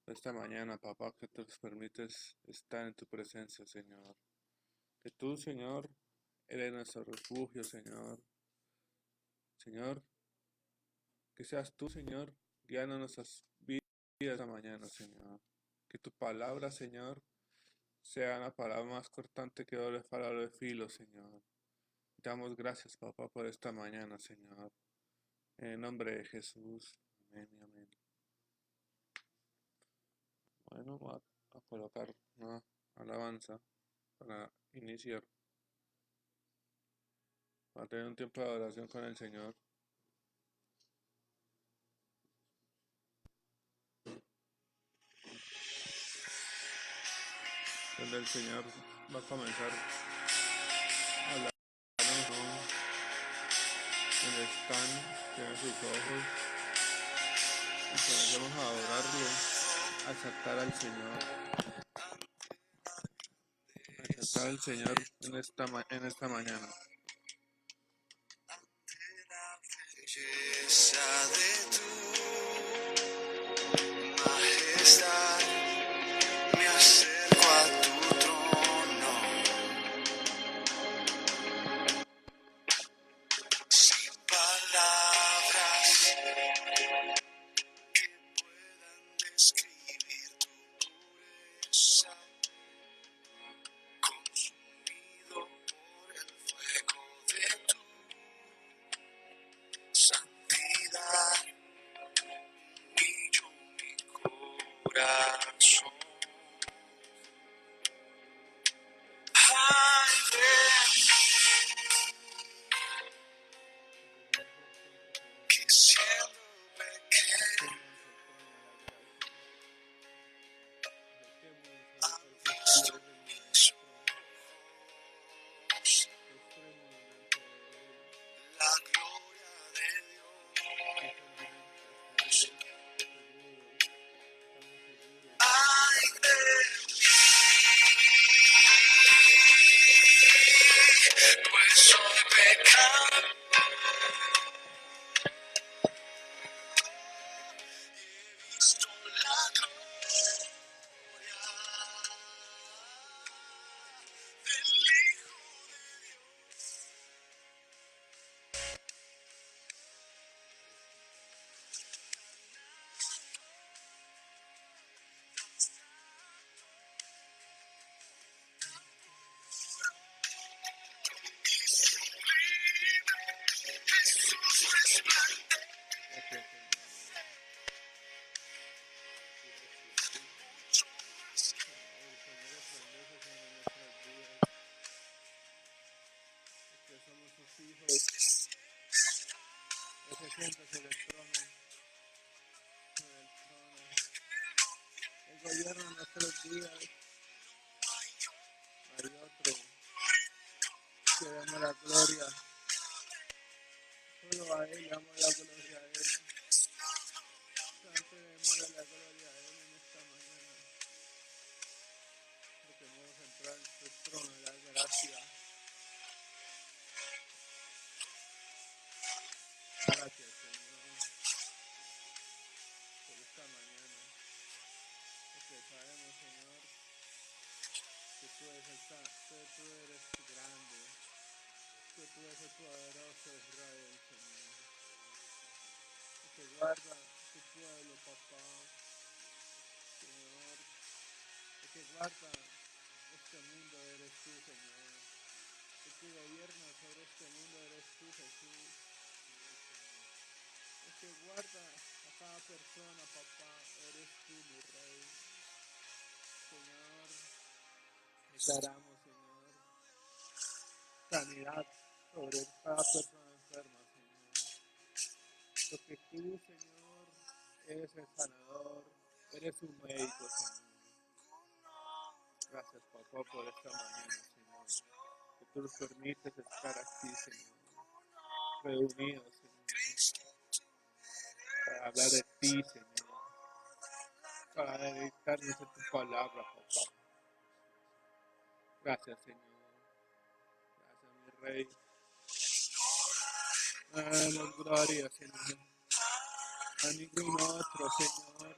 esta mañana, papá, que tú nos permites estar en tu presencia, Señor. Que tú, Señor, eres nuestro refugio, Señor. Señor, que seas tú, Señor, guiando nuestras vidas esta mañana, Señor. Que tu palabra, Señor, sea la palabra más cortante que doble palabra de filo, Señor. Damos gracias, papá, por esta mañana, Señor. En el nombre de Jesús. Amén y amén. Bueno, voy a colocar una alabanza para iniciar, para tener un tiempo de adoración con el Señor, donde el Señor va a comenzar a hablarnos, ¿no? Donde están, cierren sus ojos y comencemos a adorarlo, a exaltar al Señor, a exaltar al Señor en esta mañana. Belleza de tu majestad, me acerco a tu trono, sin palabras que puedan describir tu pureza, consumido por el fuego de tu santidad, humillo mi corazón. Ay de mí, que siendo pequeño han visto mis ojos la gloria de Dios. Ay de mí, pues soy pecador. He visto la gloria del Hijo de Dios. Jesús resplandece. Que somos sus hijos, que se sienta sobre el trono, el gobierno de nuestros días. Hay otro que damos la gloria, solo a Él le damos la gloria a Él. Santo, démosle la gloria a Él en esta mañana, porque podemos entrar en su trono de la gracia. Gracias, Señor, por esta mañana, porque sabemos, Señor, que tú eres grande, que tú eres el poderoso Israel, Señor, que guarda tu pueblo, papá, Señor, que guarda este mundo eres tú, Señor, que gobierna sobre este mundo eres tú, Jesús, que guarda a cada persona, papá, eres tú, mi Rey, Señor, declaramos, Señor, sanidad sobre cada persona enferma, Señor, porque tú, Señor, eres el sanador, eres un médico, Señor. Gracias, papá, por esta mañana, Señor, que tú nos permites estar aquí, Señor, reunidos, Señor, para hablar de ti, Señor, para dedicarnos a tu palabra, papá. Gracias, Señor. Gracias, mi Rey. Damos gloria, Señor. A ningún otro, Señor.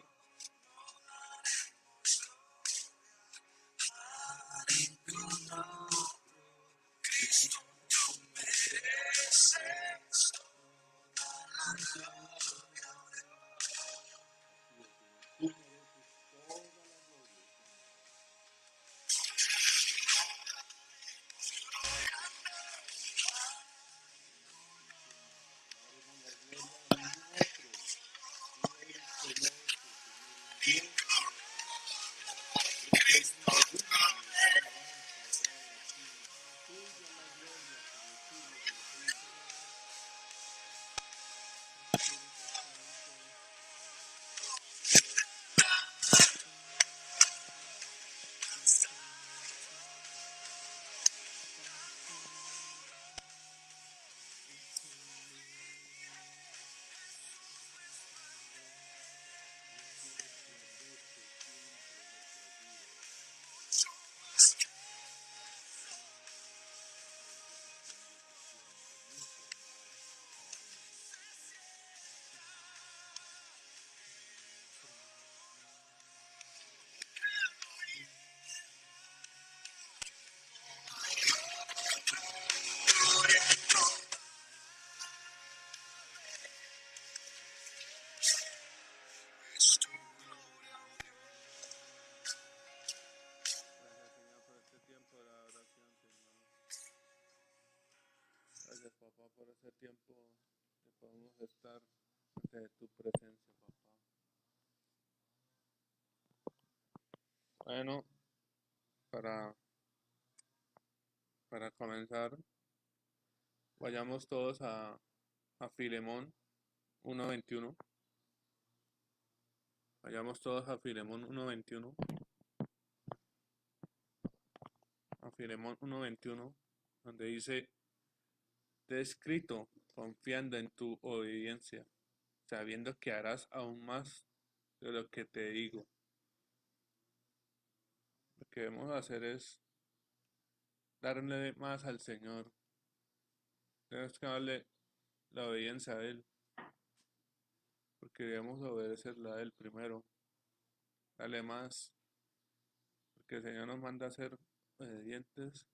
Gracias, Señor, por este tiempo de adoración, Señor. Gracias, papá, por este tiempo que podemos estar ante tu presencia, papá. Bueno, para, para comenzar, vayamos todos a Filemón 1:21. Vayamos todos a Filemón 1:21. A Filemón 1:21, donde dice: te he escrito confiando en tu obediencia, sabiendo que harás aún más de lo que te digo. Lo que debemos hacer es darle más al Señor. Tenemos que darle la obediencia a Él, porque debemos obedecerle a Él primero. Darle más, porque el Señor nos manda a ser obedientes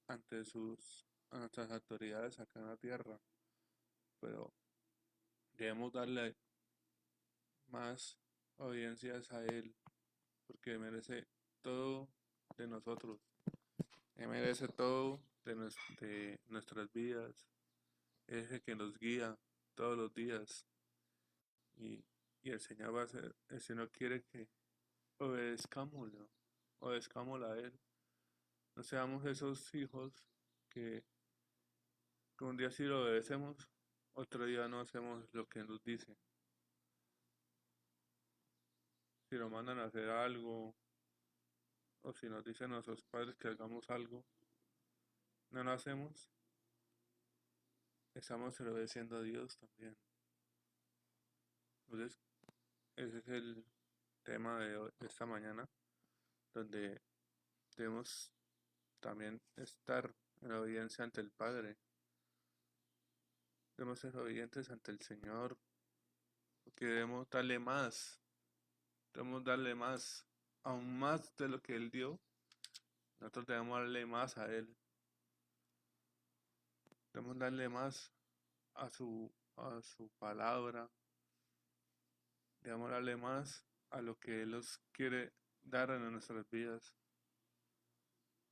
ante a nuestras autoridades acá en la tierra, pero debemos darle más obediencias a Él, porque merece todo de nosotros. Él merece todo de nuestras vidas. Es el que nos guía todos los días. Y el Señor va a ser, el Señor quiere que obedezcámoslo, obedezcámoslo a Él. No seamos esos hijos que un día sí lo obedecemos, otro día no hacemos lo que nos dice. Si nos mandan a hacer algo, o si nos dicen nuestros padres que hagamos algo, no lo hacemos, estamos obedeciendo a Dios también. Entonces, ese es el tema de esta mañana, donde debemos también estar en obediencia ante el Padre. Debemos ser obedientes ante el Señor, porque debemos darle más, aún más de lo que Él dio. Nosotros debemos darle más a Él, debemos darle más a su palabra, debemos darle más a lo que Él nos quiere dar en nuestras vidas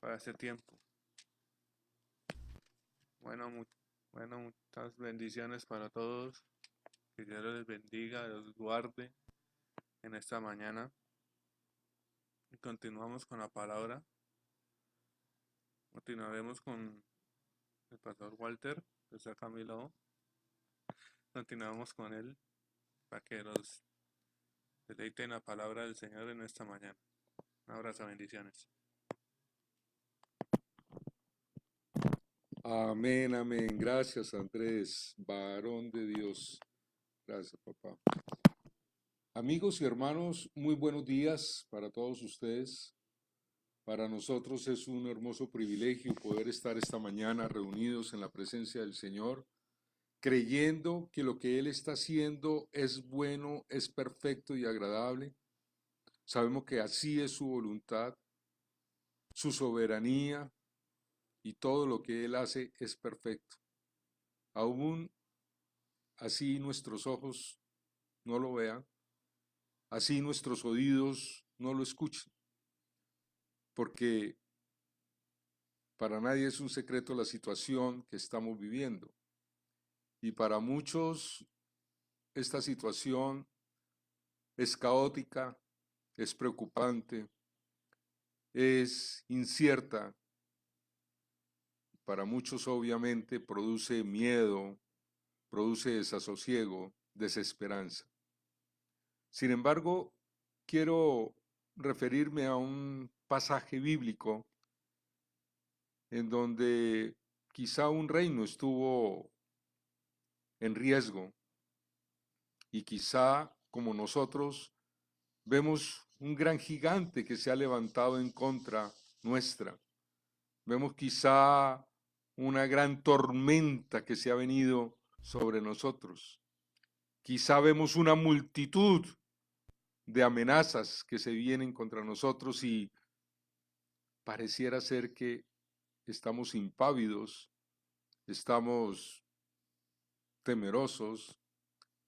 para ese tiempo. Bueno, muchas bendiciones para todos, que Dios les bendiga, los guarde en esta mañana. Y continuamos con la palabra. Continuaremos con el pastor Walter, que está acá a mi lado. Continuamos con él para que nos deleiten la palabra del Señor en esta mañana. Un abrazo, bendiciones. Amén, amén. Gracias, Andrés, varón de Dios. Gracias, papá. Amigos y hermanos, muy buenos días para todos ustedes. Para nosotros es un hermoso privilegio poder estar esta mañana reunidos en la presencia del Señor, creyendo que lo que Él está haciendo es bueno, es perfecto y agradable. Sabemos que así es su voluntad, su soberanía, y todo lo que Él hace es perfecto. Aún así nuestros ojos no lo vean, así nuestros oídos no lo escuchen, porque para nadie es un secreto la situación que estamos viviendo. Y para muchos esta situación es caótica, es preocupante, es incierta. Para muchos obviamente produce miedo, produce desasosiego, desesperanza. Sin embargo, quiero referirme a un pasaje bíblico en donde quizá un reino estuvo en riesgo y quizá, como nosotros, vemos un gran gigante que se ha levantado en contra nuestra. Vemos quizá una gran tormenta que se ha venido sobre nosotros. Quizá vemos una multitud de amenazas que se vienen contra nosotros y pareciera ser que estamos impávidos, estamos temerosos,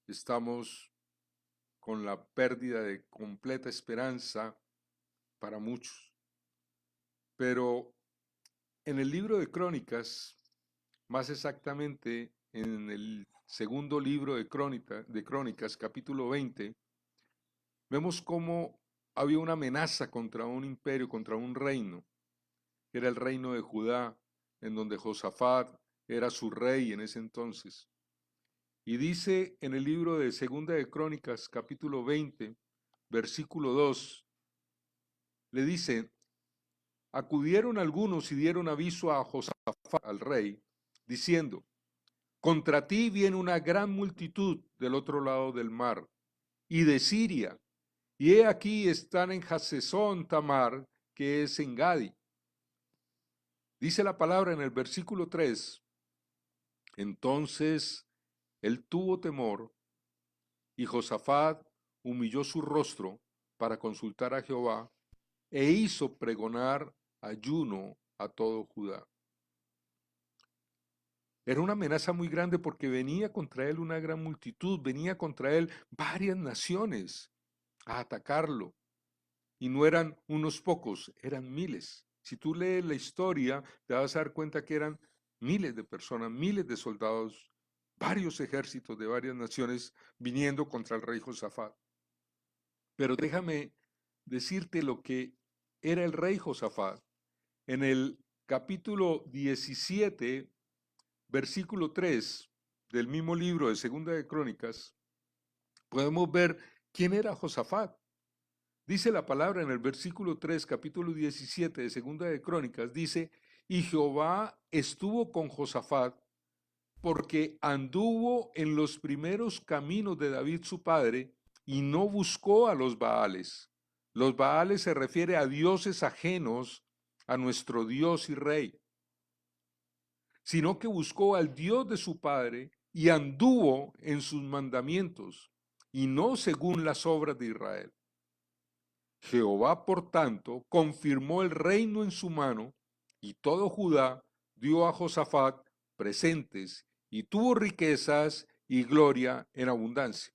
estamos con la pérdida de completa esperanza para muchos. Pero en el libro de Crónicas, más exactamente en el segundo libro de Crónicas, capítulo 20, vemos cómo había una amenaza contra un imperio, contra un reino. Era el reino de Judá, en donde Josafat era su rey en ese entonces. Y dice en el libro de Segunda de Crónicas, capítulo 20, versículo 2, le dice: acudieron algunos y dieron aviso a Josafat, al rey, diciendo: contra ti viene una gran multitud del otro lado del mar y de Siria, y he aquí están en Hasesón Tamar, que es en Gadi. Dice la palabra en el versículo 3, entonces él tuvo temor y Josafat humilló su rostro para consultar a Jehová e hizo pregonar ayuno a todo Judá. Era una amenaza muy grande porque venía contra él una gran multitud, venía contra él varias naciones a atacarlo. Y no eran unos pocos, eran miles. Si tú lees la historia, te vas a dar cuenta que eran miles de personas, miles de soldados, varios ejércitos de varias naciones viniendo contra el rey Josafat. Pero déjame decirte lo que era el rey Josafat. En el capítulo 17, versículo 3 del mismo libro de Segunda de Crónicas, podemos ver quién era Josafat. Dice la palabra en el versículo 3, capítulo 17 de Segunda de Crónicas, dice: y Jehová estuvo con Josafat porque anduvo en los primeros caminos de David su padre y no buscó a los Baales. Los Baales se refiere a dioses ajenos a nuestro Dios y Rey, sino que buscó al Dios de su padre y anduvo en sus mandamientos y no según las obras de Israel. Jehová, por tanto, confirmó el reino en su mano, y todo Judá dio a Josafat presentes, y tuvo riquezas y gloria en abundancia.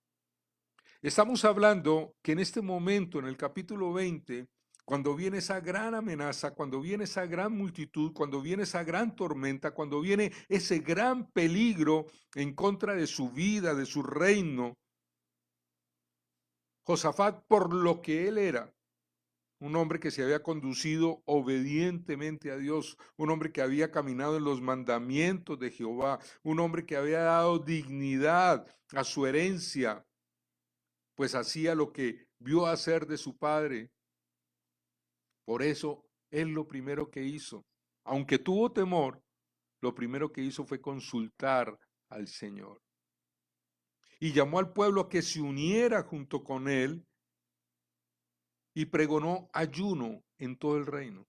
Estamos hablando que en este momento, en el capítulo 20, cuando viene esa gran amenaza, cuando viene esa gran multitud, cuando viene esa gran tormenta, cuando viene ese gran peligro en contra de su vida, de su reino, Josafat, por lo que él era, un hombre que se había conducido obedientemente a Dios, un hombre que había caminado en los mandamientos de Jehová, un hombre que había dado dignidad a su herencia, pues hacía lo que vio hacer de su padre. Por eso, él lo primero que hizo, aunque tuvo temor, lo primero que hizo fue consultar al Señor. Y llamó al pueblo a que se uniera junto con él y pregonó ayuno en todo el reino.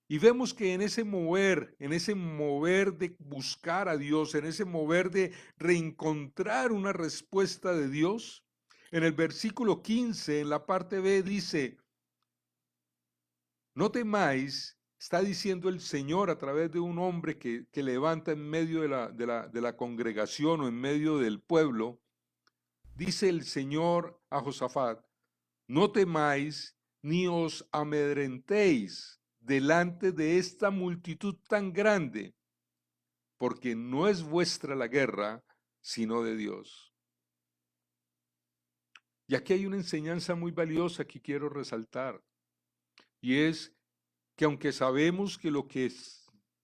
Y vemos que en ese mover de buscar a Dios, en ese mover de reencontrar una respuesta de Dios, en el versículo 15, en la parte B, dice: no temáis, está diciendo el Señor a través de un hombre que levanta en medio de la congregación o en medio del pueblo, dice el Señor a Josafat: no temáis ni os amedrentéis delante de esta multitud tan grande, porque no es vuestra la guerra, sino de Dios. Y aquí hay una enseñanza muy valiosa que quiero resaltar, y es que aunque sabemos que lo que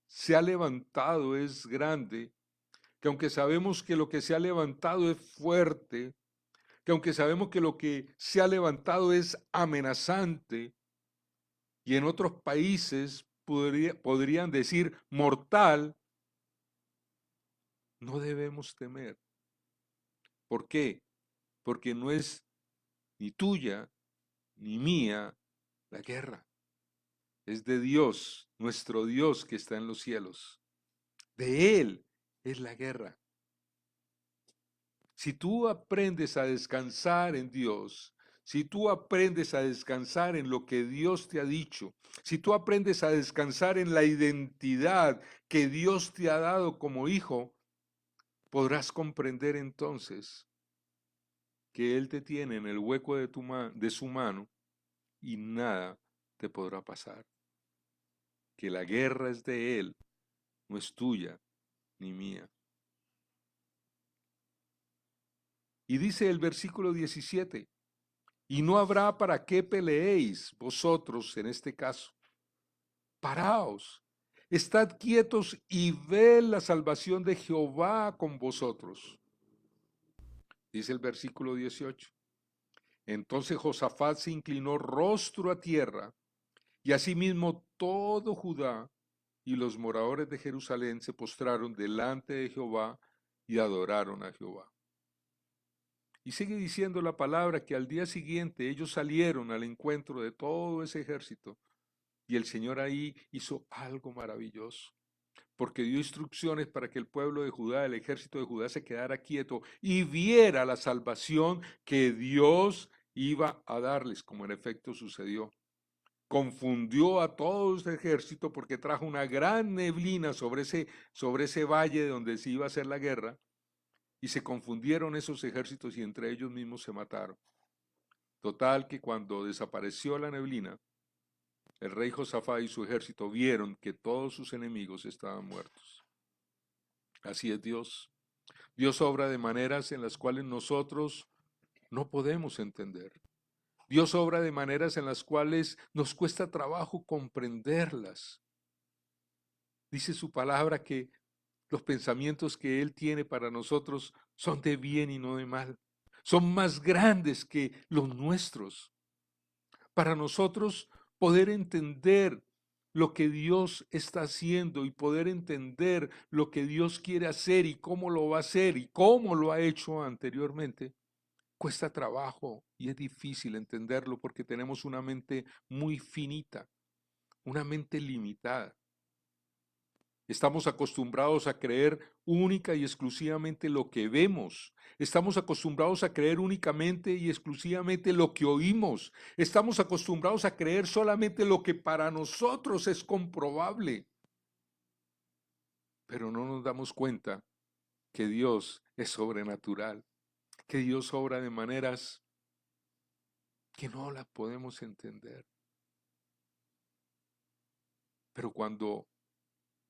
se ha levantado es grande, que aunque sabemos que lo que se ha levantado es fuerte, que aunque sabemos que lo que se ha levantado es amenazante, y en otros países podrían decir mortal, no debemos temer. ¿Por qué? Porque no es ni tuya ni mía la guerra. Es de Dios, nuestro Dios que está en los cielos. De Él es la guerra. Si tú aprendes a descansar en Dios, si tú aprendes a descansar en lo que Dios te ha dicho, si tú aprendes a descansar en la identidad que Dios te ha dado como hijo, podrás comprender entonces que Él te tiene en el hueco de su mano y nada te podrá pasar. Que la guerra es de Él, no es tuya ni mía. Y dice el versículo 17, y no habrá para qué peleéis vosotros en este caso. Paraos, estad quietos y ved la salvación de Jehová con vosotros. Dice el versículo 18. Entonces Josafat se inclinó rostro a tierra, y asimismo todo Judá y los moradores de Jerusalén se postraron delante de Jehová y adoraron a Jehová. Y sigue diciendo la palabra que al día siguiente ellos salieron al encuentro de todo ese ejército, y el Señor ahí hizo algo maravilloso, porque dio instrucciones para que el pueblo de Judá, el ejército de Judá, se quedara quieto y viera la salvación que Dios iba a darles, como en efecto sucedió. Confundió a todo ese ejército porque trajo una gran neblina sobre ese valle donde se iba a hacer la guerra, y se confundieron esos ejércitos y entre ellos mismos se mataron. Total que cuando desapareció la neblina, el rey Josafat y su ejército vieron que todos sus enemigos estaban muertos. Así es Dios. Dios obra de maneras en las cuales nosotros no podemos entender. Dios obra de maneras en las cuales nos cuesta trabajo comprenderlas. Dice su palabra que los pensamientos que Él tiene para nosotros son de bien y no de mal. Son más grandes que los nuestros. Para nosotros poder entender lo que Dios está haciendo y poder entender lo que Dios quiere hacer y cómo lo va a hacer y cómo lo ha hecho anteriormente, cuesta trabajo y es difícil entenderlo porque tenemos una mente muy finita, una mente limitada. Estamos acostumbrados a creer única y exclusivamente lo que vemos. Estamos acostumbrados a creer únicamente y exclusivamente lo que oímos. Estamos acostumbrados a creer solamente lo que para nosotros es comprobable. Pero no nos damos cuenta que Dios es sobrenatural, que Dios obra de maneras que no las podemos entender. Pero cuando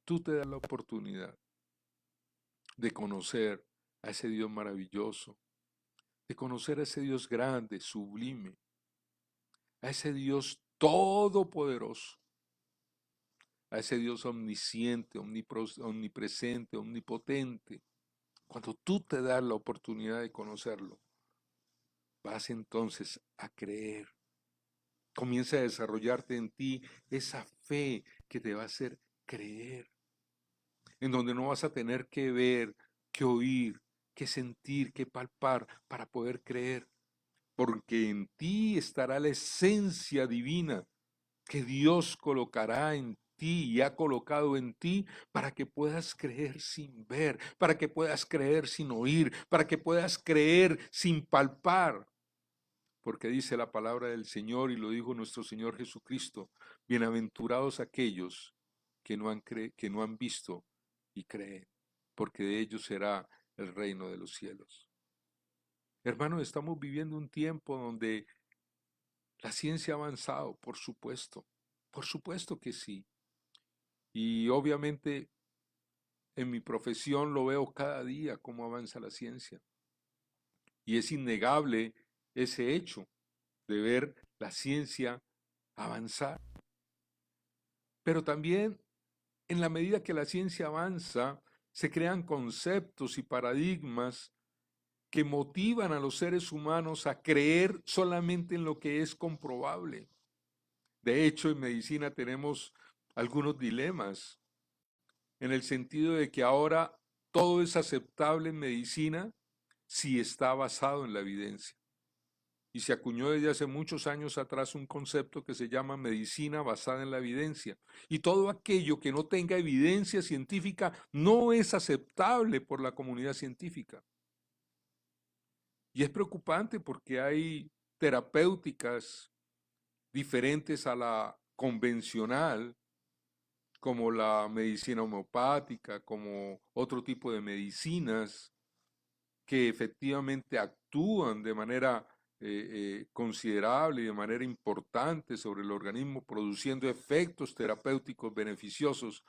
tú te das la oportunidad de conocer a ese Dios maravilloso, de conocer a ese Dios grande, sublime, a ese Dios todopoderoso, a ese Dios omnisciente, omnipresente, omnipotente. Cuando tú te das la oportunidad de conocerlo, vas entonces a creer. Comienza a desarrollarte en ti esa fe que te va a hacer creer, en donde no vas a tener que ver, que oír, que sentir, que palpar para poder creer, porque en ti estará la esencia divina que Dios colocará en ti y ha colocado en ti para que puedas creer sin ver, para que puedas creer sin oír, para que puedas creer sin palpar. Porque dice la palabra del Señor y lo dijo nuestro Señor Jesucristo, bienaventurados aquellos que no han visto y creen, porque de ellos será el reino de los cielos. Hermanos, estamos viviendo un tiempo donde la ciencia ha avanzado, por supuesto que sí. Y obviamente en mi profesión lo veo cada día cómo avanza la ciencia. Y es innegable ese hecho de ver la ciencia avanzar. Pero también en la medida que la ciencia avanza, se crean conceptos y paradigmas que motivan a los seres humanos a creer solamente en lo que es comprobable. De hecho, en medicina tenemos algunos dilemas, en el sentido de que ahora todo es aceptable en medicina si está basado en la evidencia. Y se acuñó desde hace muchos años atrás un concepto que se llama medicina basada en la evidencia. Y todo aquello que no tenga evidencia científica no es aceptable por la comunidad científica. Y es preocupante porque hay terapéuticas diferentes a la convencional, como la medicina homeopática, como otro tipo de medicinas que efectivamente actúan de manera considerable y de manera importante sobre el organismo, produciendo efectos terapéuticos beneficiosos,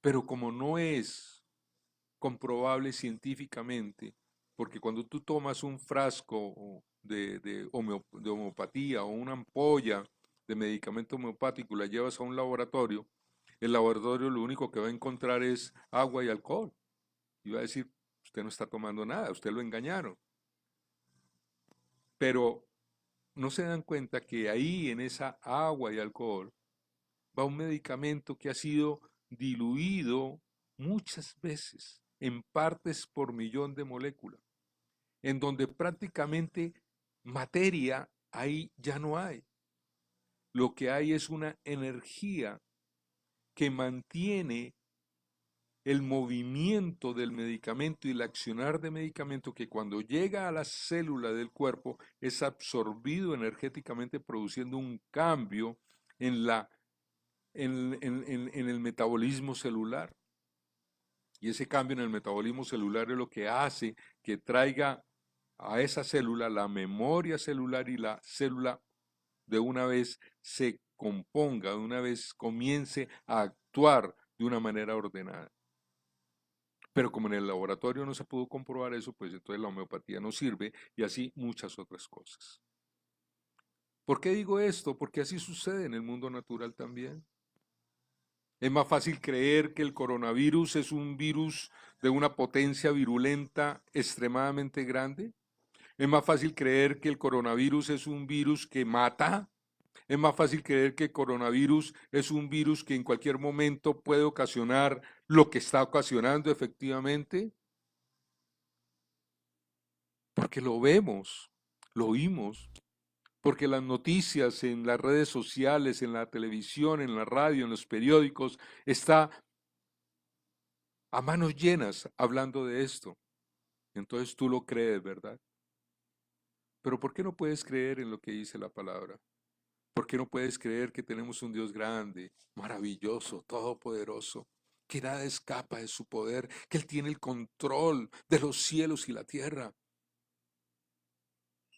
pero como no es comprobable científicamente, porque cuando tú tomas un frasco de homeopatía o una ampolla de medicamento homeopático y la llevas a un laboratorio, el laboratorio lo único que va a encontrar es agua y alcohol. Y va a decir, usted no está tomando nada, usted lo engañaron. Pero no se dan cuenta que ahí en esa agua y alcohol va un medicamento que ha sido diluido muchas veces en partes por millón de moléculas, en donde prácticamente materia ahí ya no hay. Lo que hay es una energía que mantiene el movimiento del medicamento y el accionar de medicamento que cuando llega a la célula del cuerpo es absorbido energéticamente produciendo un cambio en, en el metabolismo celular. Y ese cambio en el metabolismo celular es lo que hace que traiga a esa célula la memoria celular y la célula de una vez se componga, de una vez comience a actuar de una manera ordenada. Pero como en el laboratorio no se pudo comprobar eso, pues entonces la homeopatía no sirve y así muchas otras cosas. ¿Por qué digo esto? Porque así sucede en el mundo natural también. Es más fácil creer que el coronavirus es un virus de una potencia virulenta extremadamente grande. Es más fácil creer que el coronavirus es un virus que mata. Es más fácil creer que el coronavirus es un virus que en cualquier momento puede ocasionar lo que está ocasionando efectivamente. Porque lo vemos, lo oímos, porque las noticias en las redes sociales, en la televisión, en la radio, en los periódicos, está a manos llenas hablando de esto. Entonces tú lo crees, ¿verdad? Pero ¿por qué no puedes creer en lo que dice la palabra? ¿Por qué no puedes creer que tenemos un Dios grande, maravilloso, todopoderoso, que nada escapa de su poder, que Él tiene el control de los cielos y la tierra?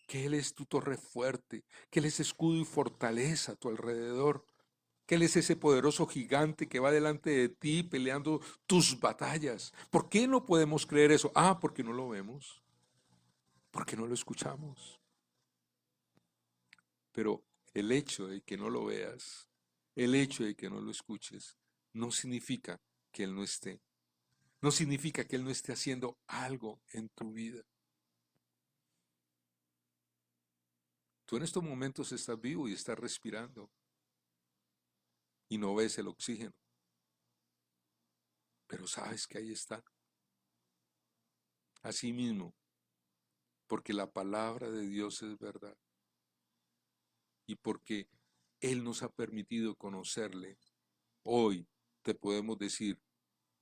Que Él es tu torre fuerte, que Él es escudo y fortaleza a tu alrededor, que Él es ese poderoso gigante que va delante de ti peleando tus batallas. ¿Por qué no podemos creer eso? Ah, porque no lo vemos, porque no lo escuchamos. Pero el hecho de que no lo veas, el hecho de que no lo escuches, no significa que Él no esté. No significa que Él no esté haciendo algo en tu vida. Tú en estos momentos estás vivo y estás respirando y no ves el oxígeno, pero sabes que ahí está. Así mismo, porque la palabra de Dios es verdad y porque Él nos ha permitido conocerle, hoy te podemos decir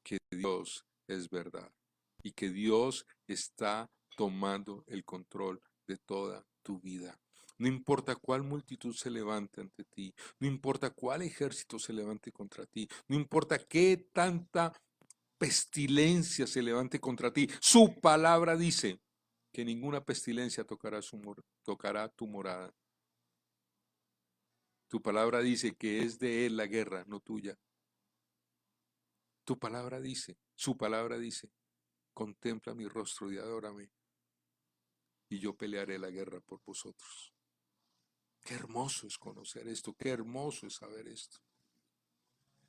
que Dios es verdad y que Dios está tomando el control de toda tu vida. No importa cuál multitud se levante ante ti, no importa cuál ejército se levante contra ti, no importa qué tanta pestilencia se levante contra ti, su palabra dice que ninguna pestilencia tocará tu morada. Tu palabra dice que es de Él la guerra, no tuya. Tu palabra dice, su palabra dice, contempla mi rostro y adórame. y yo pelearé la guerra por vosotros. Qué hermoso es conocer esto, qué hermoso es saber esto.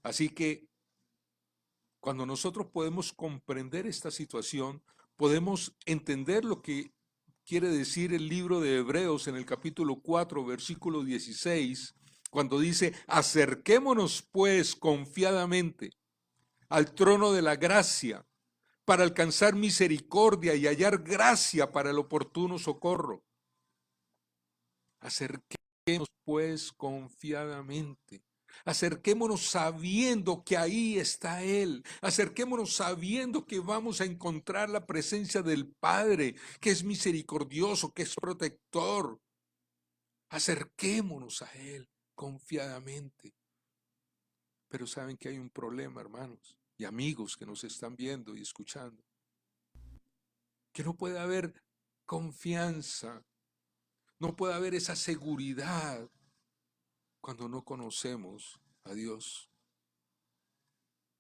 Así que cuando nosotros podemos comprender esta situación, podemos entender lo que quiere decir el libro de Hebreos en el capítulo 4, versículo 16, cuando dice: acerquémonos pues confiadamente al trono de la gracia para alcanzar misericordia y hallar gracia para el oportuno socorro. Acerquémonos pues confiadamente. Acerquémonos sabiendo que ahí está Él. Acerquémonos sabiendo que vamos a encontrar la presencia del Padre, que es misericordioso, que es protector. Acerquémonos a Él confiadamente. Pero saben que hay un problema, hermanos y amigos que nos están viendo y escuchando. Que no puede haber confianza, no puede haber esa seguridad cuando no conocemos a Dios.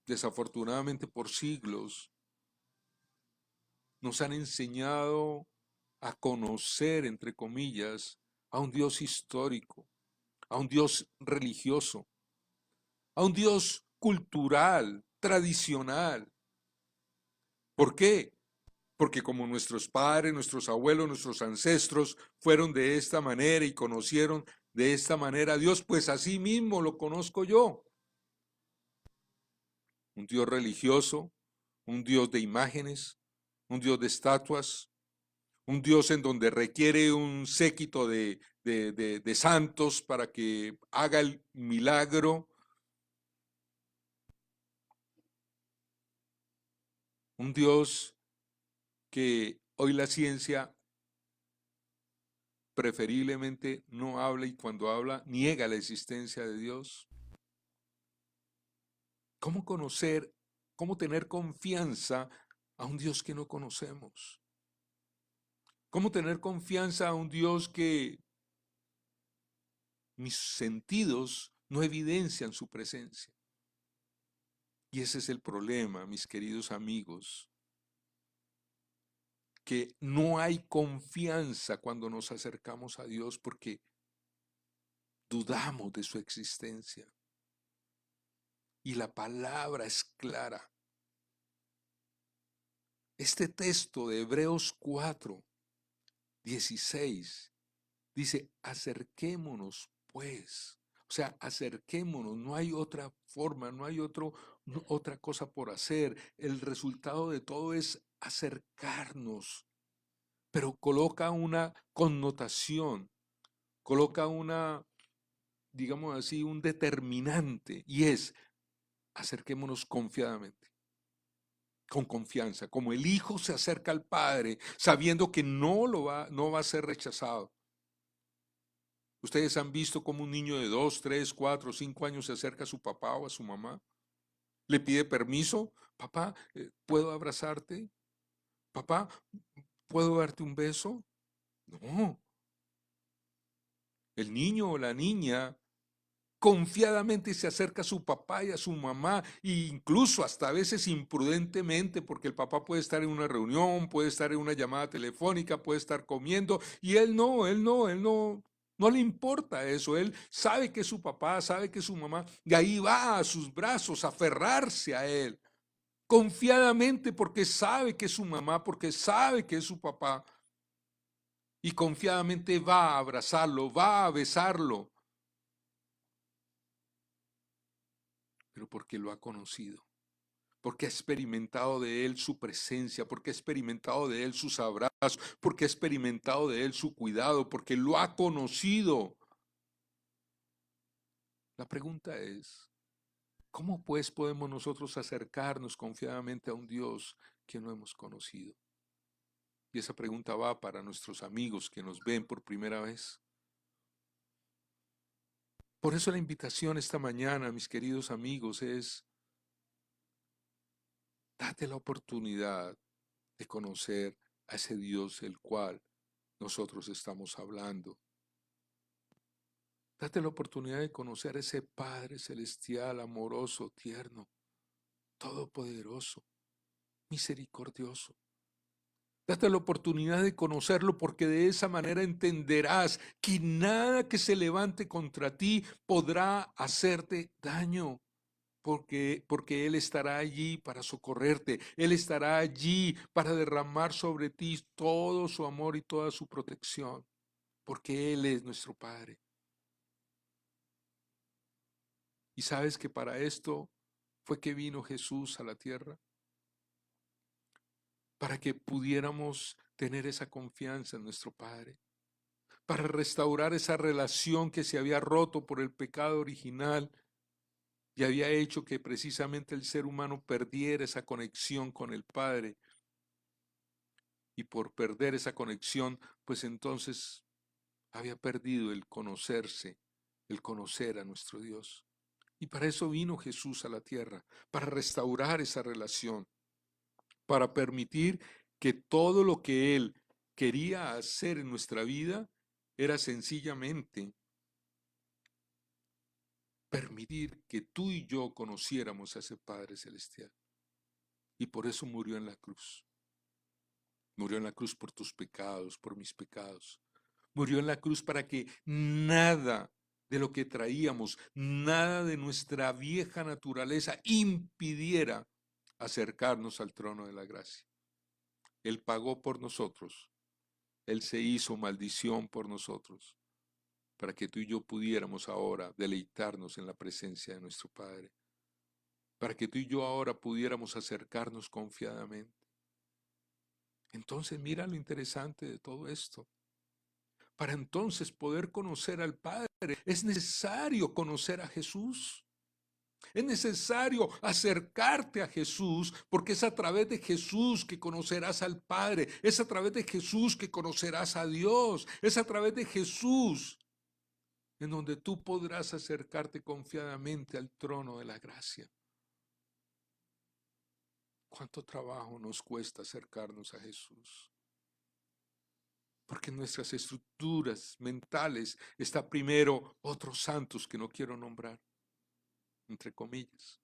Desafortunadamente por siglos nos han enseñado a conocer, entre comillas, a un Dios histórico, a un Dios religioso, a un Dios cultural, tradicional. ¿Por qué? Porque como nuestros padres, nuestros abuelos, nuestros ancestros fueron de esta manera y conocieron de esta manera a Dios, pues así mismo lo conozco yo. Un Dios religioso, un Dios de imágenes, un Dios de estatuas, un Dios en donde requiere un séquito de santos para que haga el milagro, un Dios que hoy la ciencia preferiblemente no habla y cuando habla niega la existencia de Dios. ¿Cómo conocer, cómo tener confianza a un Dios que no conocemos? ¿Cómo tener confianza a un Dios que mis sentidos no evidencian su presencia? Y ese es el problema, mis queridos amigos, que no hay confianza cuando nos acercamos a Dios porque dudamos de su existencia. Y la palabra es clara. Este texto de Hebreos 4, 16 dice: acerquémonos pues. O sea, acerquémonos, no hay otra forma, no hay otra cosa por hacer. El resultado de todo es acercarnos, pero coloca una connotación, coloca una, digamos así, un determinante, y es: acerquémonos confiadamente, con confianza, como el Hijo se acerca al Padre, sabiendo que no va a ser rechazado. Ustedes han visto cómo un niño de 2, 3, 4, 5 años se acerca a su papá o a su mamá, le pide permiso: papá, ¿puedo abrazarte? Papá, ¿puedo darte un beso? No. El niño o la niña confiadamente se acerca a su papá y a su mamá, e incluso hasta a veces imprudentemente, porque el papá puede estar en una reunión, puede estar en una llamada telefónica, puede estar comiendo, y no le importa eso. Él sabe que es su papá, sabe que es su mamá, y ahí va a sus brazos a aferrarse a él, confiadamente, porque sabe que es su mamá, porque sabe que es su papá, y confiadamente va a abrazarlo, va a besarlo, pero porque lo ha conocido, porque ha experimentado de Él su presencia, porque ha experimentado de Él sus abrazos, porque ha experimentado de Él su cuidado, porque lo ha conocido. La pregunta es: ¿cómo pues podemos nosotros acercarnos confiadamente a un Dios que no hemos conocido? Y esa pregunta va para nuestros amigos que nos ven por primera vez. Por eso la invitación esta mañana, mis queridos amigos, es: date la oportunidad de conocer a ese Dios del cual nosotros estamos hablando. Date la oportunidad de conocer a ese Padre celestial, amoroso, tierno, todopoderoso, misericordioso, Date la oportunidad de conocerlo, porque de esa manera entenderás que nada que se levante contra ti podrá hacerte daño. Porque Él estará allí para socorrerte, Él estará allí para derramar sobre ti todo su amor y toda su protección, porque Él es nuestro Padre. ¿Y sabes que para esto fue que vino Jesús a la tierra? Para que pudiéramos tener esa confianza en nuestro Padre, para restaurar esa relación que se había roto por el pecado original y había hecho que precisamente el ser humano perdiera esa conexión con el Padre. Y por perder esa conexión, pues entonces había perdido el conocerse, el conocer a nuestro Dios. Y para eso vino Jesús a la tierra, para restaurar esa relación, para permitir que todo lo que Él quería hacer en nuestra vida era sencillamente permitir que tú y yo conociéramos a ese Padre Celestial. Y por eso murió en la cruz. Murió en la cruz por tus pecados, por mis pecados. Murió en la cruz para que nada de lo que traíamos, nada de nuestra vieja naturaleza impidiera acercarnos al trono de la gracia. Él pagó por nosotros. Él se hizo maldición por nosotros, para que tú y yo pudiéramos ahora deleitarnos en la presencia de nuestro Padre, para que tú y yo ahora pudiéramos acercarnos confiadamente. Entonces mira lo interesante de todo esto. Para entonces poder conocer al Padre, es necesario conocer a Jesús. Es necesario acercarte a Jesús, porque es a través de Jesús que conocerás al Padre, es a través de Jesús que conocerás a Dios, es a través de Jesús en donde tú podrás acercarte confiadamente al trono de la gracia. ¿Cuánto trabajo nos cuesta acercarnos a Jesús? Porque en nuestras estructuras mentales está primero otros santos que no quiero nombrar, entre comillas.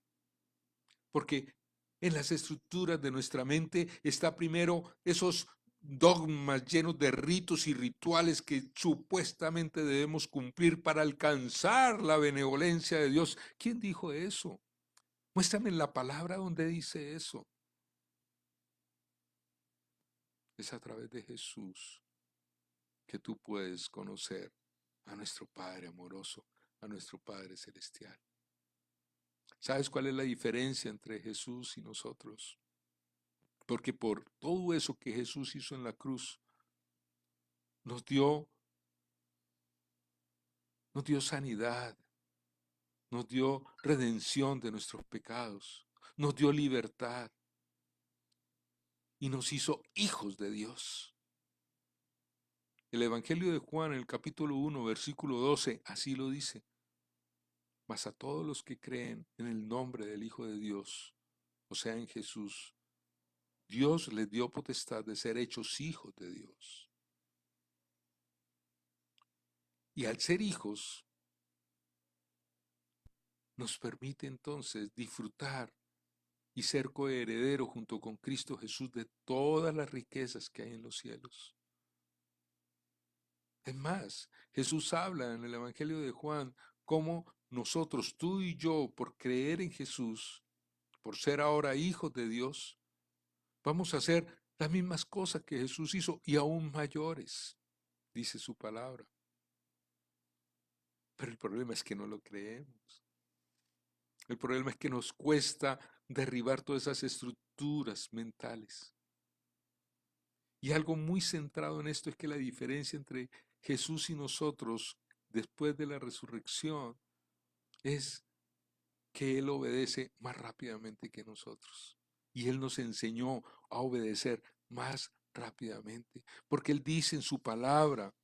Porque en las estructuras de nuestra mente está primero esos dogmas llenos de ritos y rituales que supuestamente debemos cumplir para alcanzar la benevolencia de Dios. ¿Quién dijo eso? Muéstrame en la palabra donde dice eso. Es a través de Jesús que tú puedes conocer a nuestro Padre amoroso, a nuestro Padre celestial. ¿Sabes cuál es la diferencia entre Jesús y nosotros? Porque por todo eso que Jesús hizo en la cruz, nos dio sanidad, nos dio redención de nuestros pecados, nos dio libertad y nos hizo hijos de Dios. El Evangelio de Juan, en el capítulo 1, versículo 12, así lo dice. Mas a todos los que creen en el nombre del Hijo de Dios, o sea, en Jesús, Dios les dio potestad de ser hechos hijos de Dios. Y al ser hijos, nos permite entonces disfrutar y ser coheredero junto con Cristo Jesús de todas las riquezas que hay en los cielos. Es más, Jesús habla en el Evangelio de Juan cómo nosotros, tú y yo, por creer en Jesús, por ser ahora hijos de Dios, vamos a hacer las mismas cosas que Jesús hizo y aún mayores, dice su palabra. Pero el problema es que no lo creemos. El problema es que nos cuesta derribar todas esas estructuras mentales. Y algo muy centrado en esto es que la diferencia entre Jesús y nosotros después de la resurrección es que Él obedece más rápidamente que nosotros. Y Él nos enseñó a obedecer más rápidamente. Porque Él dice en su palabra,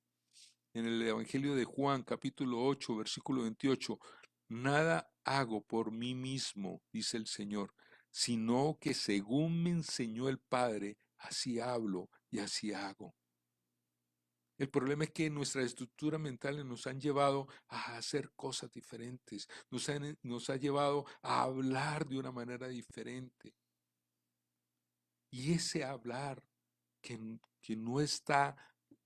en el Evangelio de Juan, capítulo 8, versículo 28, nada hago por mí mismo, dice el Señor, sino que según me enseñó el Padre, así hablo y así hago. El problema es que nuestras estructuras mentales nos han llevado a hacer cosas diferentes, nos ha llevado a hablar de una manera diferente. Y ese hablar que no está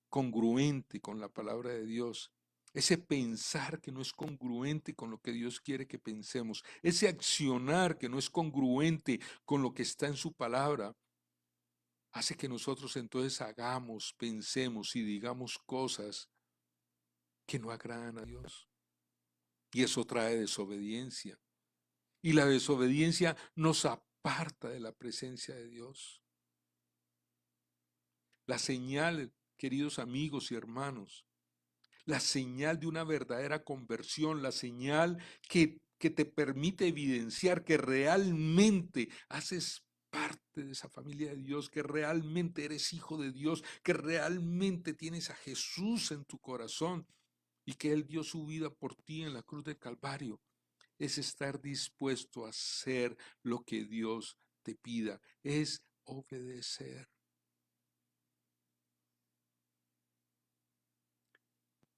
congruente con la palabra de Dios, ese pensar que no es congruente con lo que Dios quiere que pensemos, ese accionar que no es congruente con lo que está en su palabra, hace que nosotros entonces hagamos, pensemos y digamos cosas que no agradan a Dios. Y eso trae desobediencia. Y la desobediencia nos aparta de la presencia de Dios. La señal, queridos amigos y hermanos, la señal de una verdadera conversión, la señal que te permite evidenciar que realmente haces parte de esa familia de Dios, que realmente eres hijo de Dios, que realmente tienes a Jesús en tu corazón y que Él dio su vida por ti en la cruz del Calvario, es estar dispuesto a hacer lo que Dios te pida, es obedecer.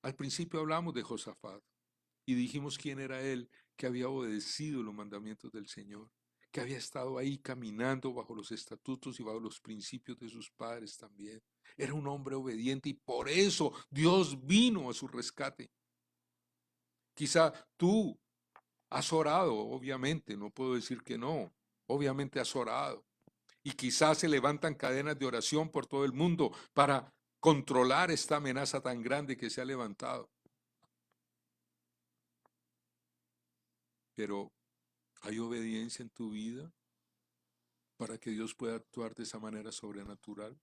Al principio hablamos de Josafat y dijimos quién era él, que había obedecido los mandamientos del Señor, que había estado ahí caminando bajo los estatutos y bajo los principios de sus padres también. Era un hombre obediente y por eso Dios vino a su rescate. Quizá tú has orado, obviamente, no puedo decir que no, obviamente has orado. Y quizás se levantan cadenas de oración por todo el mundo para controlar esta amenaza tan grande que se ha levantado. Pero ¿hay obediencia en tu vida para que Dios pueda actuar de esa manera sobrenatural?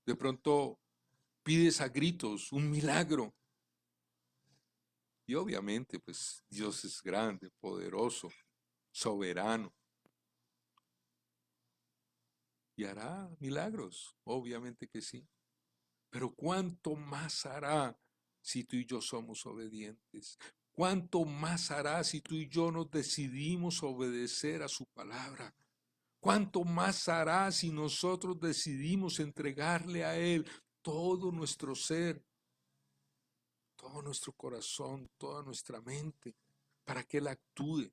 De pronto pides a gritos un milagro. Y obviamente, pues Dios es grande, poderoso, soberano. Y hará milagros, obviamente que sí. Pero ¿cuánto más hará si tú y yo somos obedientes? ¿Cuánto más hará si tú y yo nos decidimos obedecer a su palabra? ¿Cuánto más hará si nosotros decidimos entregarle a Él todo nuestro ser, todo nuestro corazón, toda nuestra mente, para que Él actúe?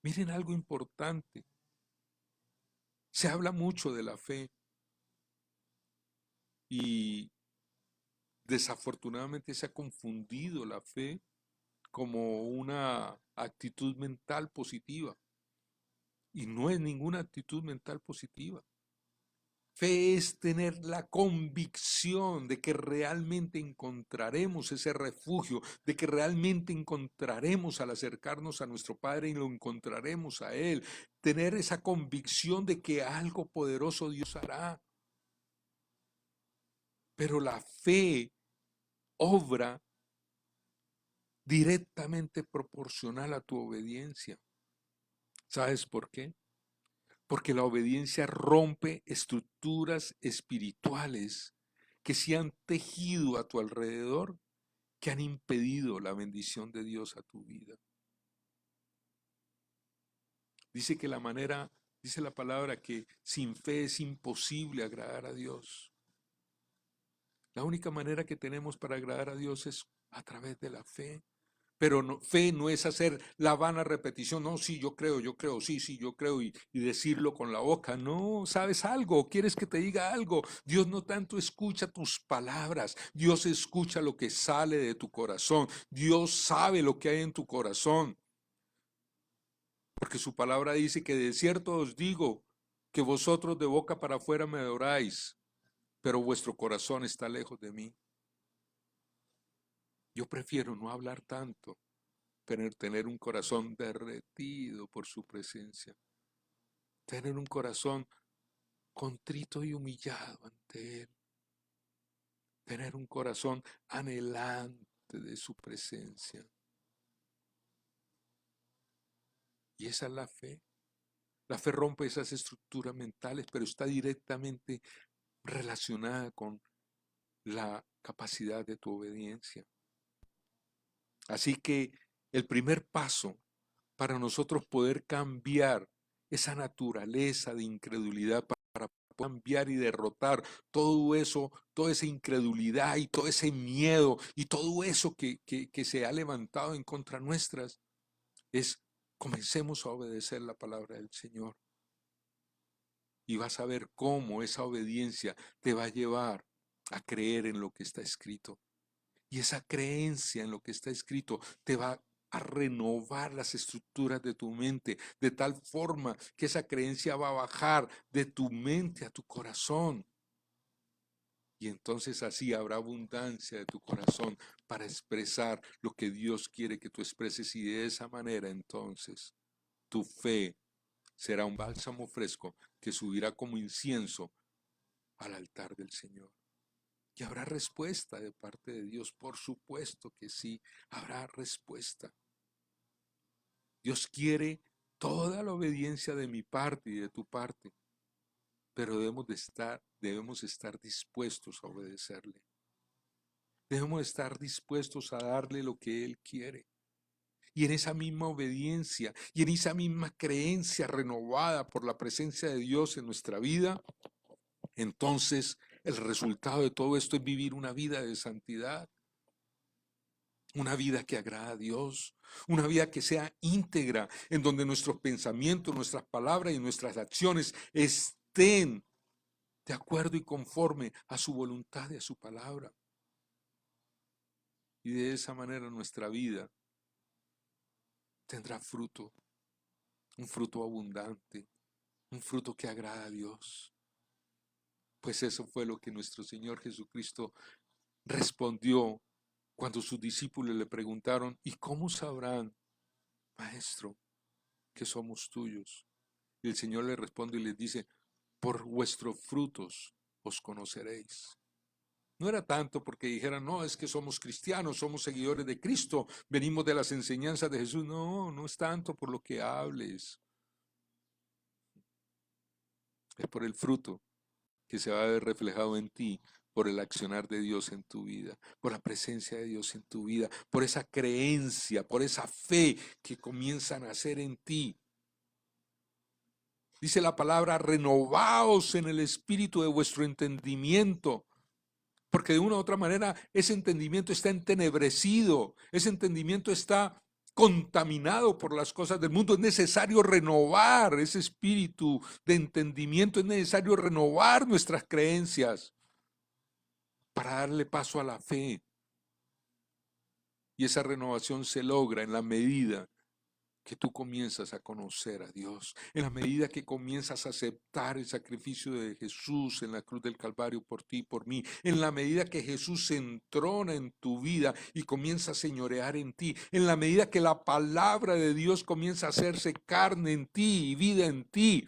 Miren algo importante. Se habla mucho de la fe y desafortunadamente se ha confundido la fe como una actitud mental positiva. Y no es ninguna actitud mental positiva. Fe es tener la convicción de que realmente encontraremos ese refugio, de que realmente encontraremos al acercarnos a nuestro Padre y lo encontraremos a Él. Tener esa convicción de que algo poderoso Dios hará. Pero la fe obra directamente proporcional a tu obediencia. ¿Sabes por qué? Porque la obediencia rompe estructuras espirituales que se han tejido a tu alrededor, que han impedido la bendición de Dios a tu vida. Dice la palabra que sin fe es imposible agradar a Dios. La única manera que tenemos para agradar a Dios es a través de la fe. Pero no, fe no es hacer la vana repetición, no, sí, yo creo, sí, yo creo y decirlo con la boca. No, ¿sabes algo? ¿Quieres que te diga algo? Dios no tanto escucha tus palabras, Dios escucha lo que sale de tu corazón, Dios sabe lo que hay en tu corazón. Porque su palabra dice que de cierto os digo que vosotros de boca para afuera me adoráis, pero vuestro corazón está lejos de mí. Yo prefiero no hablar tanto, pero tener un corazón derretido por su presencia. Tener un corazón contrito y humillado ante Él. Tener un corazón anhelante de su presencia. Y esa es la fe. La fe rompe esas estructuras mentales, pero está directamente relacionada con la capacidad de tu obediencia. Así que el primer paso para nosotros poder cambiar esa naturaleza de incredulidad, para cambiar y derrotar todo eso, toda esa incredulidad y todo ese miedo y todo eso que se ha levantado en contra nuestras, es comencemos a obedecer la palabra del Señor. y vas a ver cómo esa obediencia te va a llevar a creer en lo que está escrito. Y esa creencia en lo que está escrito te va a renovar las estructuras de tu mente, de tal forma que esa creencia va a bajar de tu mente a tu corazón. Y entonces así habrá abundancia de tu corazón para expresar lo que Dios quiere que tú expreses, y de esa manera entonces tu fe será un bálsamo fresco que subirá como incienso al altar del Señor. Y habrá respuesta de parte de Dios, por supuesto que sí, habrá respuesta. Dios quiere toda la obediencia de mi parte y de tu parte, pero debemos estar dispuestos a obedecerle. Debemos estar dispuestos a darle lo que Él quiere. Y en esa misma obediencia y en esa misma creencia renovada por la presencia de Dios en nuestra vida, entonces el resultado de todo esto es vivir una vida de santidad, una vida que agrada a Dios, una vida que sea íntegra, en donde nuestros pensamientos, nuestras palabras y nuestras acciones estén de acuerdo y conforme a su voluntad y a su palabra. Y de esa manera nuestra vida tendrá fruto, un fruto abundante, un fruto que agrada a Dios. Pues eso fue lo que nuestro Señor Jesucristo respondió cuando sus discípulos le preguntaron: ¿y cómo sabrán, Maestro, que somos tuyos? Y el Señor le responde y les dice: por vuestros frutos os conoceréis. No era tanto porque dijeran: no, es que somos cristianos, somos seguidores de Cristo, venimos de las enseñanzas de Jesús. No, no es tanto por lo que hables, es por el fruto que se va a ver reflejado en ti, por el accionar de Dios en tu vida, por la presencia de Dios en tu vida, por esa creencia, por esa fe que comienza a nacer en ti. Dice la palabra: renovaos en el espíritu de vuestro entendimiento. Porque de una u otra manera ese entendimiento está entenebrecido, ese entendimiento está contaminado por las cosas del mundo. Es necesario renovar ese espíritu de entendimiento, es necesario renovar nuestras creencias para darle paso a la fe. Y esa renovación se logra en la medida que tú comienzas a conocer a Dios, en la medida que comienzas a aceptar el sacrificio de Jesús en la cruz del Calvario por ti y por mí, en la medida que Jesús se entrona en tu vida y comienza a señorear en ti, en la medida que la palabra de Dios comienza a hacerse carne en ti y vida en ti.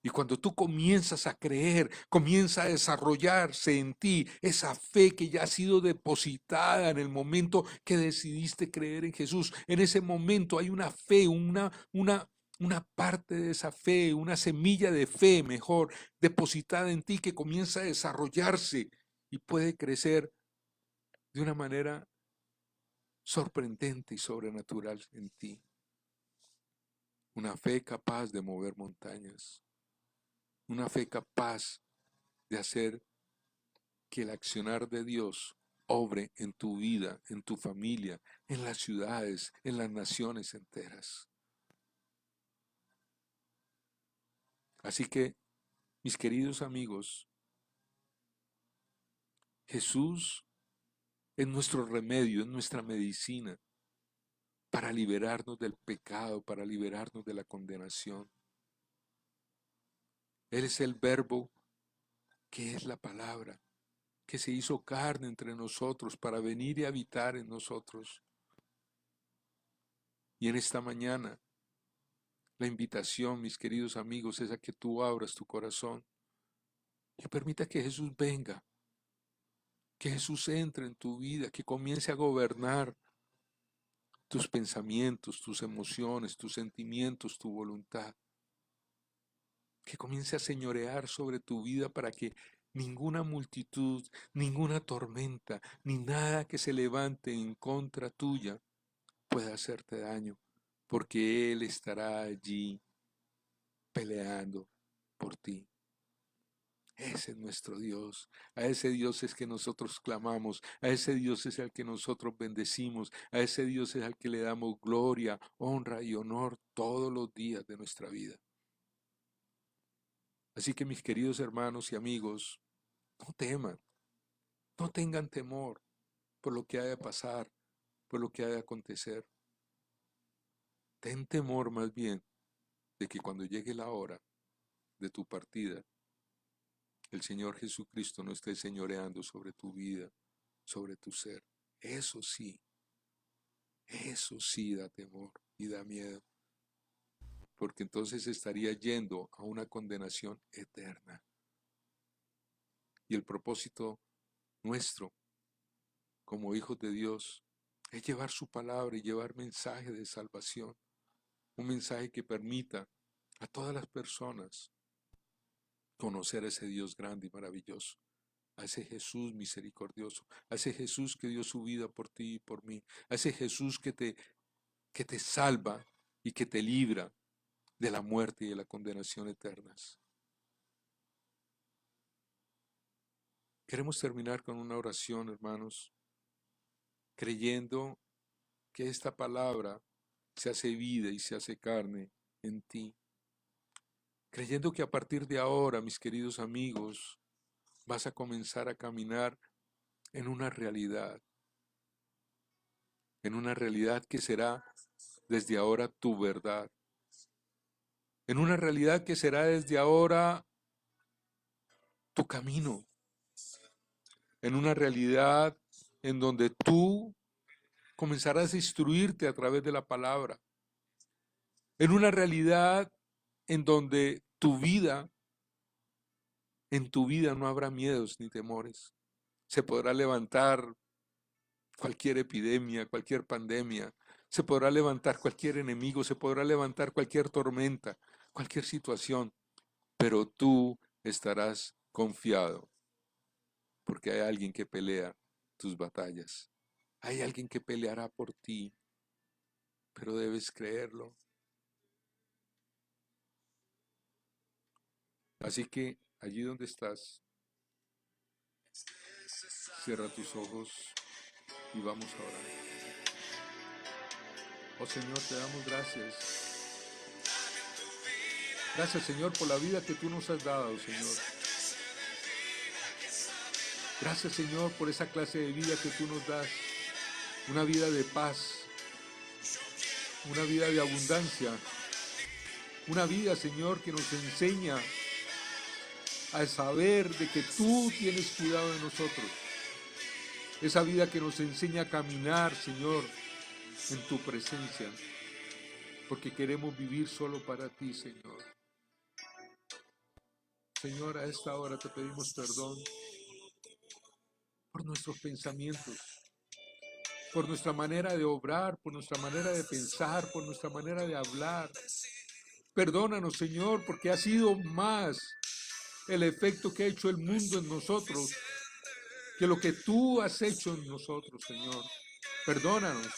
Y cuando tú comienzas a creer, comienza a desarrollarse en ti esa fe que ya ha sido depositada en el momento que decidiste creer en Jesús. En ese momento hay una fe, una parte de esa fe, una semilla de fe, mejor, depositada en ti, que comienza a desarrollarse y puede crecer de una manera sorprendente y sobrenatural en ti. Una fe capaz de mover montañas. Una fe capaz de hacer que el accionar de Dios obre en tu vida, en tu familia, en las ciudades, en las naciones enteras. Así que, mis queridos amigos, Jesús es nuestro remedio, es nuestra medicina para liberarnos del pecado, para liberarnos de la condenación. Él es el verbo que es la palabra, que se hizo carne entre nosotros para venir y habitar en nosotros. Y en esta mañana, la invitación, mis queridos amigos, es a que tú abras tu corazón y permita que Jesús venga, que Jesús entre en tu vida, que comience a gobernar tus pensamientos, tus emociones, tus sentimientos, tu voluntad. Que comience a señorear sobre tu vida para que ninguna multitud, ninguna tormenta, ni nada que se levante en contra tuya pueda hacerte daño, porque Él estará allí peleando por ti. Ese es nuestro Dios, a ese Dios es que nosotros clamamos, a ese Dios es al que nosotros bendecimos, a ese Dios es al que le damos gloria, honra y honor todos los días de nuestra vida. Así que mis queridos hermanos y amigos, no teman, no tengan temor por lo que haya de pasar, por lo que haya de acontecer. Ten temor más bien de que cuando llegue la hora de tu partida, el Señor Jesucristo no esté señoreando sobre tu vida, sobre tu ser. Eso sí da temor y da miedo, porque entonces estaría yendo a una condenación eterna. Y el propósito nuestro como hijos de Dios es llevar su palabra y llevar mensaje de salvación, un mensaje que permita a todas las personas conocer a ese Dios grande y maravilloso, a ese Jesús misericordioso, a ese Jesús que dio su vida por ti y por mí, a ese Jesús que te salva y que te libra de la muerte y de la condenación eternas. Queremos terminar con una oración, hermanos, creyendo que esta palabra se hace vida y se hace carne en ti. Creyendo que a partir de ahora, mis queridos amigos, vas a comenzar a caminar en una realidad que será desde ahora tu verdad, en una realidad que será desde ahora tu camino, en una realidad en donde tú comenzarás a instruirte a través de la palabra, en una realidad en donde en tu vida no habrá miedos ni temores. Se podrá levantar cualquier epidemia, cualquier pandemia, se podrá levantar cualquier enemigo, se podrá levantar cualquier tormenta, cualquier situación, pero tú estarás confiado, porque hay alguien que pelea tus batallas. Hay alguien que peleará por ti, pero debes creerlo. Así que allí donde estás, cierra tus ojos y vamos a orar. Oh Señor, te damos gracias. Gracias, Señor, por la vida que tú nos has dado, Señor. Gracias, Señor, por esa clase de vida que tú nos das. Una vida de paz, una vida de abundancia, una vida, Señor, que nos enseña a saber de que tú tienes cuidado de nosotros. Esa vida que nos enseña a caminar, Señor, en tu presencia, porque queremos vivir solo para ti, Señor. Señor, a esta hora te pedimos perdón por nuestros pensamientos, por nuestra manera de obrar, por nuestra manera de pensar, por nuestra manera de hablar. Perdónanos, Señor, porque ha sido más el efecto que ha hecho el mundo en nosotros que lo que tú has hecho en nosotros, Señor. Perdónanos.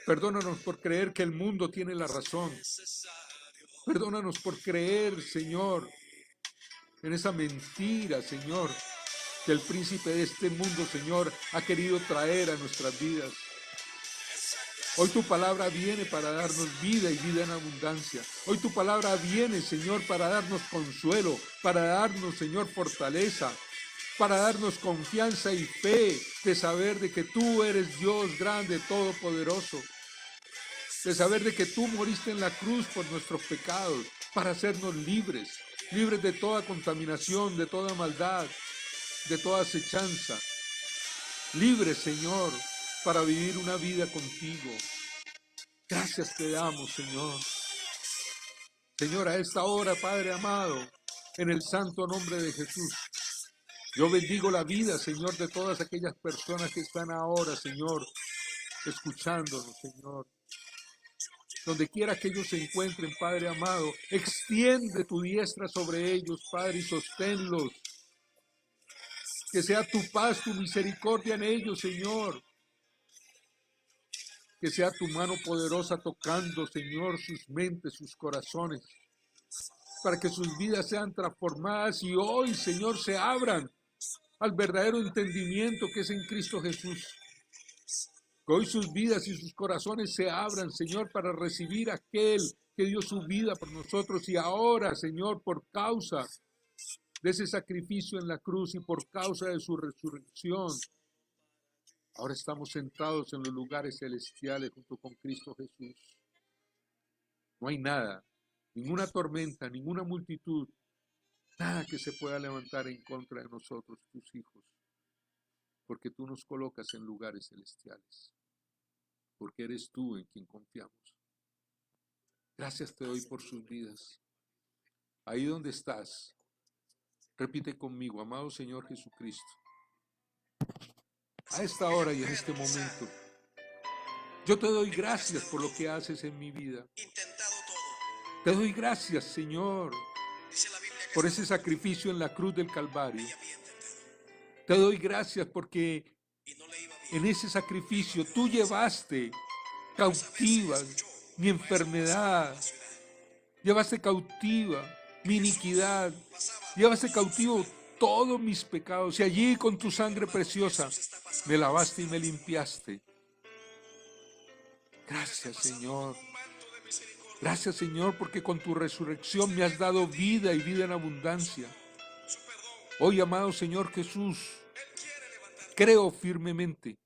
Perdónanos por creer que el mundo tiene la razón. Perdónanos por creer, Señor, en esa mentira, Señor, que el príncipe de este mundo, Señor, ha querido traer a nuestras vidas. Hoy tu palabra viene para darnos vida y vida en abundancia. Hoy tu palabra viene, Señor, para darnos consuelo, para darnos, Señor, fortaleza, para darnos confianza y fe de saber de que tú eres Dios grande, todopoderoso, de saber de que tú moriste en la cruz por nuestros pecados, para hacernos libres, libres de toda contaminación, de toda maldad, de toda acechanza, libres, Señor, para vivir una vida contigo. Gracias te damos, Señor. Señor, a esta hora, Padre amado, en el santo nombre de Jesús, yo bendigo la vida, Señor, de todas aquellas personas que están ahora, Señor, escuchándonos, Señor. Donde quiera que ellos se encuentren, Padre amado, extiende tu diestra sobre ellos, Padre, y sosténlos. Que sea tu paz, tu misericordia en ellos, Señor. Que sea tu mano poderosa tocando, Señor, sus mentes, sus corazones, para que sus vidas sean transformadas y hoy, Señor, se abran al verdadero entendimiento que es en Cristo Jesús. Que hoy sus vidas y sus corazones se abran, Señor, para recibir a aquel que dio su vida por nosotros y ahora, Señor, por causa de ese sacrificio en la cruz y por causa de su resurrección, ahora estamos sentados en los lugares celestiales junto con Cristo Jesús. No hay nada, ninguna tormenta, ninguna multitud, nada que se pueda levantar en contra de nosotros, tus hijos, porque tú nos colocas en lugares celestiales, porque eres tú en quien confiamos. Gracias te doy por sus vidas. Ahí donde estás, repite conmigo, amado Señor Jesucristo, a esta hora y en este momento, yo te doy gracias por lo que haces en mi vida. Te doy gracias, Señor, por ese sacrificio en la cruz del Calvario. Te doy gracias porque en ese sacrificio tú llevaste cautivas mi enfermedad, llevaste cautiva mi iniquidad, llevaste cautivo todos mis pecados y allí con tu sangre preciosa me lavaste y me limpiaste. Gracias, Señor. Gracias, Señor, porque con tu resurrección me has dado vida y vida en abundancia. Hoy, amado Señor Jesús, creo firmemente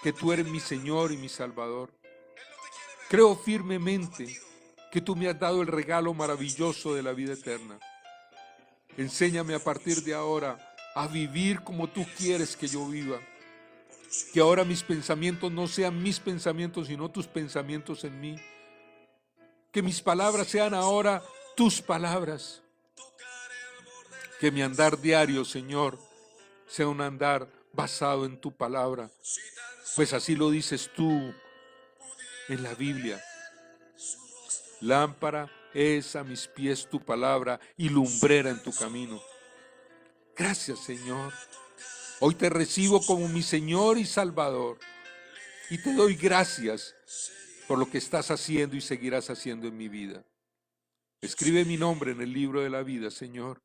que tú eres mi Señor y mi Salvador. Creo firmemente que tú me has dado el regalo maravilloso de la vida eterna. Enséñame a partir de ahora a vivir como tú quieres que yo viva. Que ahora mis pensamientos no sean mis pensamientos, sino tus pensamientos en mí. Que mis palabras sean ahora tus palabras. Que mi andar diario, Señor, sea un andar basado en tu palabra. Pues así lo dices tú en la Biblia. Lámpara es a mis pies tu palabra y lumbrera en tu camino. Gracias, Señor. Hoy te recibo como mi Señor y Salvador. Y te doy gracias por lo que estás haciendo y seguirás haciendo en mi vida. Escribe mi nombre en el libro de la vida, Señor,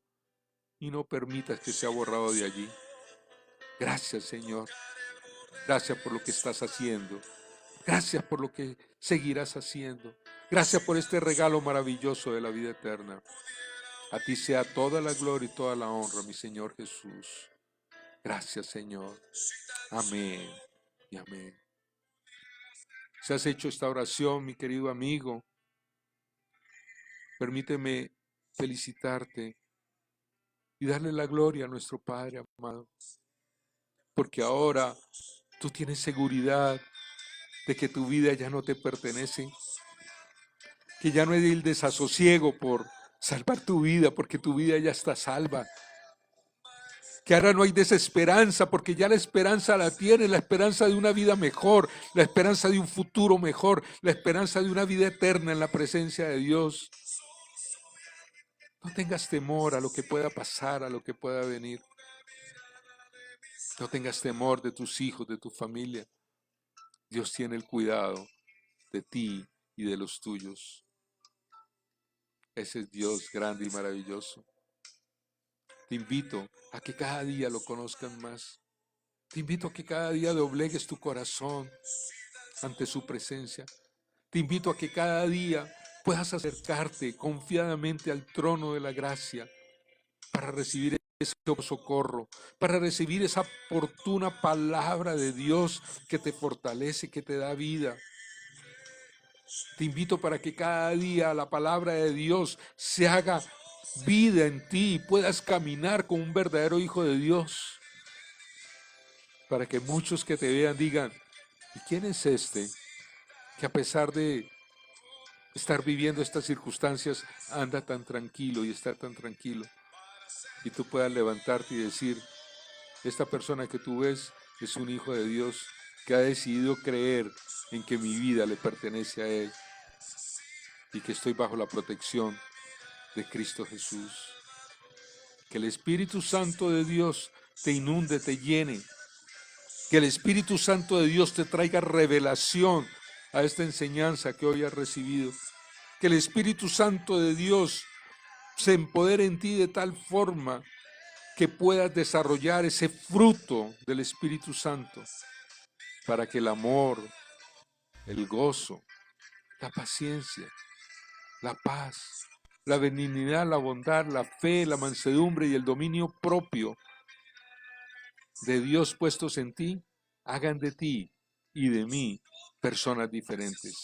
y no permitas que sea borrado de allí. Gracias, Señor. Gracias por lo que estás haciendo. Gracias por lo que seguirás haciendo. Gracias por este regalo maravilloso de la vida eterna. A ti sea toda la gloria y toda la honra, mi Señor Jesús. Gracias, Señor. Amén y amén. Si has hecho esta oración, mi querido amigo, permíteme felicitarte y darle la gloria a nuestro Padre amado. Porque ahora tú tienes seguridad de que tu vida ya no te pertenece, que ya no hay el desasosiego por salvar tu vida, porque tu vida ya está salva. Que ahora no hay desesperanza, porque ya la esperanza la tienes, la esperanza de una vida mejor, la esperanza de un futuro mejor, la esperanza de una vida eterna en la presencia de Dios. No tengas temor a lo que pueda pasar, a lo que pueda venir. No tengas temor de tus hijos, de tu familia. Dios tiene el cuidado de ti y de los tuyos. Ese es Dios grande y maravilloso. Te invito a que cada día lo conozcan más. Te invito a que cada día doblegues tu corazón ante su presencia. Te invito a que cada día puedas acercarte confiadamente al trono de la gracia para recibir ese socorro, para recibir esa oportuna palabra de Dios que te fortalece, que te da vida. Te invito para que cada día la palabra de Dios se haga vida en ti y puedas caminar como un verdadero hijo de Dios. Para que muchos que te vean digan, ¿y quién es este? Que a pesar de estar viviendo estas circunstancias anda tan tranquilo y está tan tranquilo. Y tú puedas levantarte y decir, esta persona que tú ves es un hijo de Dios que ha decidido creer en que mi vida le pertenece a Él y que estoy bajo la protección de Cristo Jesús. Que el Espíritu Santo de Dios te inunde, te llene. Que el Espíritu Santo de Dios te traiga revelación a esta enseñanza que hoy has recibido. Que el Espíritu Santo de Dios se empodere en ti de tal forma que puedas desarrollar ese fruto del Espíritu Santo para que el amor, el gozo, la paciencia, la paz, la benignidad, la bondad, la fe, la mansedumbre y el dominio propio de Dios puestos en ti, hagan de ti y de mí personas diferentes.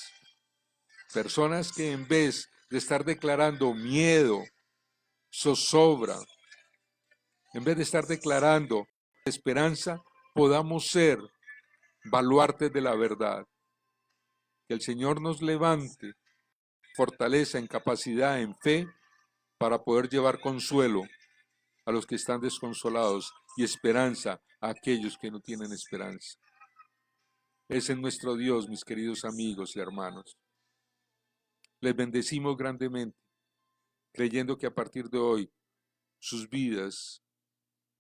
Personas que en vez de estar declarando miedo, zozobra, en vez de estar declarando esperanza, podamos ser baluartes de la verdad. Que el Señor nos levante fortaleza en capacidad, en fe, para poder llevar consuelo a los que están desconsolados y esperanza a aquellos que no tienen esperanza. Ese es nuestro Dios, mis queridos amigos y hermanos. Les bendecimos grandemente, creyendo que a partir de hoy sus vidas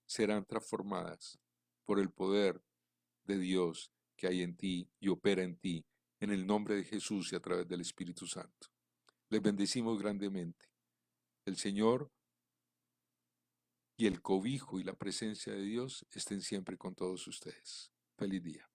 serán transformadas por el poder de Dios que hay en ti y opera en ti, en el nombre de Jesús y a través del Espíritu Santo. Les bendecimos grandemente. El Señor y el cobijo y la presencia de Dios estén siempre con todos ustedes. Feliz día.